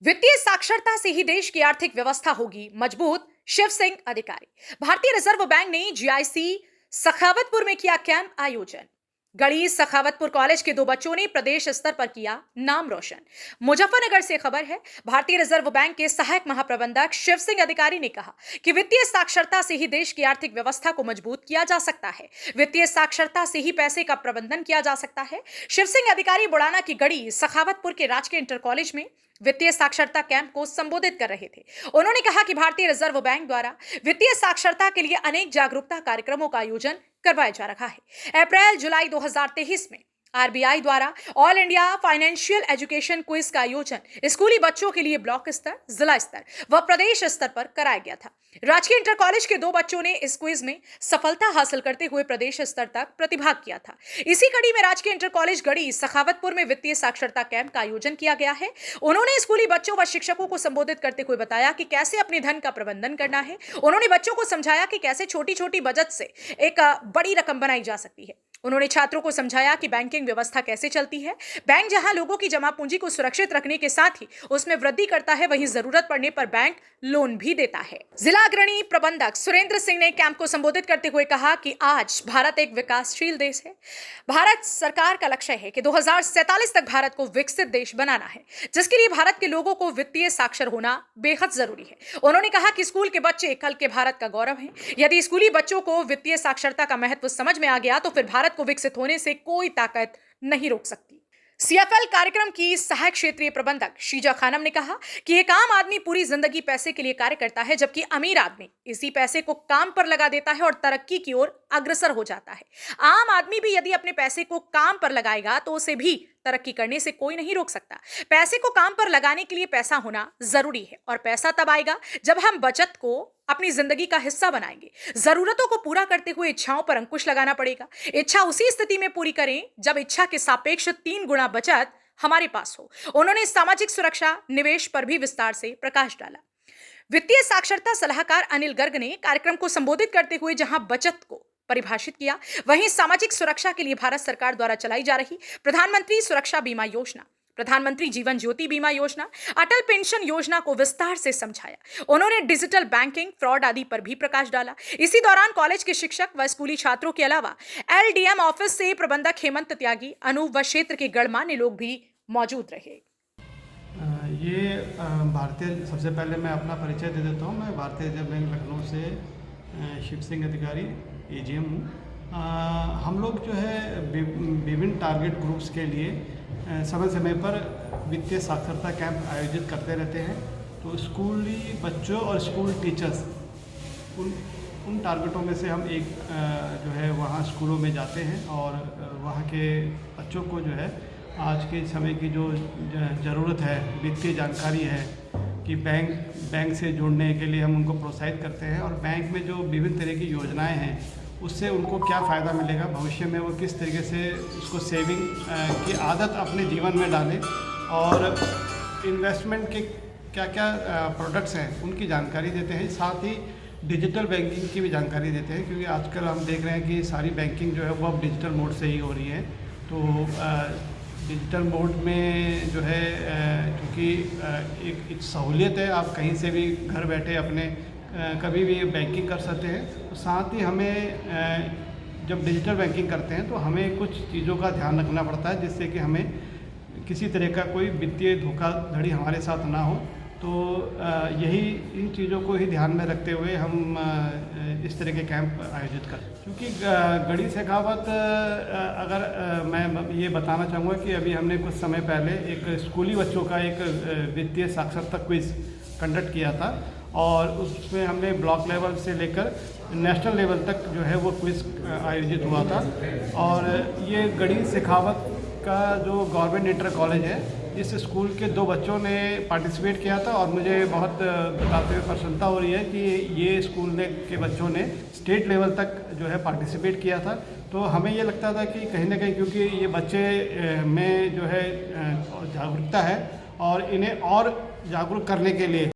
वित्तीय साक्षरता से ही देश की आर्थिक व्यवस्था होगी मजबूत। शिव सिंह अधिकारी। भारतीय रिजर्व बैंक ने जीआईसी सखावतपुर में किया कैंप आयोजन। गढ़ी सखावतपुर कॉलेज के दो बच्चों ने प्रदेश स्तर पर किया नाम रोशन। मुजफ्फरनगर से खबर है। भारतीय रिजर्व बैंक के सहायक महाप्रबंधक शिव सिंह अधिकारी ने कहा कि वित्तीय साक्षरता से ही देश की आर्थिक व्यवस्था को मजबूत किया जा सकता है। वित्तीय साक्षरता से ही पैसे का प्रबंधन किया जा सकता है। शिव सिंह अधिकारी बुड़ाना की गढ़ी सखावतपुर के राजकीय इंटर कॉलेज में वित्तीय साक्षरता कैंप को संबोधित कर रहे थे। उन्होंने कहा कि भारतीय रिजर्व बैंक द्वारा वित्तीय साक्षरता के लिए अनेक जागरूकता कार्यक्रमों का आयोजन करवाया जा रहा है। अप्रैल जुलाई 2023 में आरबीआई द्वारा all India financial education quiz का आयोजन स्कूली बच्चों के लिए ब्लॉक स्तर, जिला स्तर व प्रदेश स्तर पर कराया गया था। राजकीय इंटर कॉलेज के दो बच्चों ने इस क्विज में सफलता हासिल करते हुए प्रदेश स्तर तक प्रतिभाग किया था। इसी कड़ी में राजकीय इंटर कॉलेज गढ़ी सखावतपुर में वित्तीय साक्षरता कैंप का आयोजन किया गया है। उन्होंने स्कूली बच्चों व शिक्षकों को संबोधित करते हुए बताया कि कैसे अपने धन का प्रबंधन करना है। उन्होंने बच्चों को समझाया कि कैसे छोटी छोटी बचत से एक बड़ी रकम बनाई जा सकती है। उन्होंने छात्रों को समझाया कि बैंकिंग व्यवस्था कैसे चलती है। बैंक जहां लोगों की जमा पूंजी को सुरक्षित रखने के साथ ही उसमें वृद्धि करता है, वहीं जरूरत पड़ने पर बैंक लोन भी देता है। जिला अग्रणी प्रबंधक सुरेंद्र सिंह ने कैंप को संबोधित करते हुए कहा कि आज भारत एक विकासशील देश है। भारत सरकार का लक्ष्य है कि 2047 तक भारत को विकसित देश बनाना है, जिसके लिए भारत के लोगों को वित्तीय साक्षर होना बेहद जरूरी है। उन्होंने कहा कि स्कूल के बच्चे कल के भारत का गौरव हैं। यदि स्कूली बच्चों को वित्तीय साक्षरता का महत्व समझ में आ गया तो फिर भारत को विकसित होने से कोई ताकत नहीं रोक सकती। सीएफएल कार्यक्रम की सहायक क्षेत्रीय प्रबंधक शीजा खानम ने कहा कि एक आम आदमी पूरी जिंदगी पैसे के लिए कार्य करता है, जबकि अमीर आदमी इसी पैसे को काम पर लगा देता है और तरक्की की ओर अग्रसर हो जाता है। आम आदमी भी यदि अपने पैसे को काम पर लगाएगा तो उसे भी तरक्की करने से कोई नहीं रोक सकता। पैसे को काम पर लगाने के लिए पैसा होना जरूरी है और पैसा तब आएगा जब हम बचत को अपनी जिंदगी का हिस्सा बनाएंगे। जरूरतों को पूरा करते हुए इच्छाओं पर अंकुश लगाना पड़ेगा। इच्छा उसी स्थिति में पूरी करें जब इच्छा के सापेक्ष 3 गुना बचत हमारे पास हो। उन्होंने सामाजिक सुरक्षा निवेश पर भी विस्तार से प्रकाश डाला। वित्तीय साक्षरता सलाहकार अनिल गर्ग ने कार्यक्रम को संबोधित करते हुए जहां बचत को परिभाषित किया, वहीं सामाजिक सुरक्षा के लिए भारत सरकार द्वारा चलाई जा रही प्रधानमंत्री सुरक्षा बीमा योजना, प्रधानमंत्री जीवन ज्योति बीमा योजना, अटल पेंशन योजना को विस्तार से समझाया। उन्होंने डिजिटल बैंकिंग, फ्रॉड आदि पर भी प्रकाश डाला। इसी दौरान कॉलेज के शिक्षक व स्कूली छात्रों के अलावा एलडीएम ऑफिस से प्रबंधक हेमंत त्यागी, अनूप व क्षेत्र के गणमान्य लोग भी मौजूद रहे। सबसे पहले मैं अपना परिचय दे देता हूँ। मैं भारतीय रिजर्व बैंक लखनऊ से शिव सिंह अधिकारी एजीएम हूँ। हम लोग जो है विभिन्न टारगेट ग्रुप्स के लिए समय समय पर वित्तीय साक्षरता कैंप आयोजित करते रहते हैं। तो स्कूली बच्चों और स्कूल टीचर्स उन टारगेटों में से हम एक जो है वहाँ स्कूलों में जाते हैं और वहाँ के बच्चों को जो है आज के समय की जो ज़रूरत है, वित्तीय जानकारी है कि बैंक से जुड़ने के लिए हम उनको प्रोत्साहित करते हैं और बैंक में जो विभिन्न तरह की योजनाएं हैं उससे उनको क्या फ़ायदा मिलेगा, भविष्य में वो किस तरीके से उसको सेविंग की आदत अपने जीवन में डालें और इन्वेस्टमेंट के क्या क्या प्रोडक्ट्स हैं उनकी जानकारी देते हैं। साथ ही डिजिटल बैंकिंग की भी जानकारी देते हैं, क्योंकि आजकल हम देख रहे हैं कि सारी बैंकिंग जो है वो अब डिजिटल मोड से ही हो रही है। तो डिजिटल मोड में जो है क्योंकि एक सहूलियत है, आप कहीं से भी घर बैठे अपने कभी भी बैंकिंग कर सकते हैं। तो साथ ही हमें जब डिजिटल बैंकिंग करते हैं तो हमें कुछ चीज़ों का ध्यान रखना पड़ता है, जिससे कि हमें किसी तरह का कोई वित्तीय धोखाधड़ी हमारे साथ ना हो। तो इन चीज़ों को ही ध्यान में रखते हुए हम इस तरह के कैंप आयोजित करते हैं। क्योंकि गढ़ी सखावत अगर मैं ये बताना चाहूँगा कि अभी हमने कुछ समय पहले एक स्कूली बच्चों का एक वित्तीय साक्षरता क्विज़ कंडक्ट किया था और उसमें हमने ब्लॉक लेवल से लेकर नेशनल लेवल तक जो है वो क्विज़ आयोजित हुआ था। और ये गढ़ी सखावत का जो गवर्नमेंट इंटर कॉलेज है, इस स्कूल के दो बच्चों ने पार्टिसिपेट किया था और मुझे बहुत बताते हुए प्रसन्नता हो रही है कि ये स्कूल के बच्चों ने स्टेट लेवल तक जो है पार्टिसिपेट किया था। तो हमें ये लगता था कि कहीं ना कहीं क्योंकि ये बच्चे में जो है जागरूकता है और इन्हें और जागरूक करने के लिए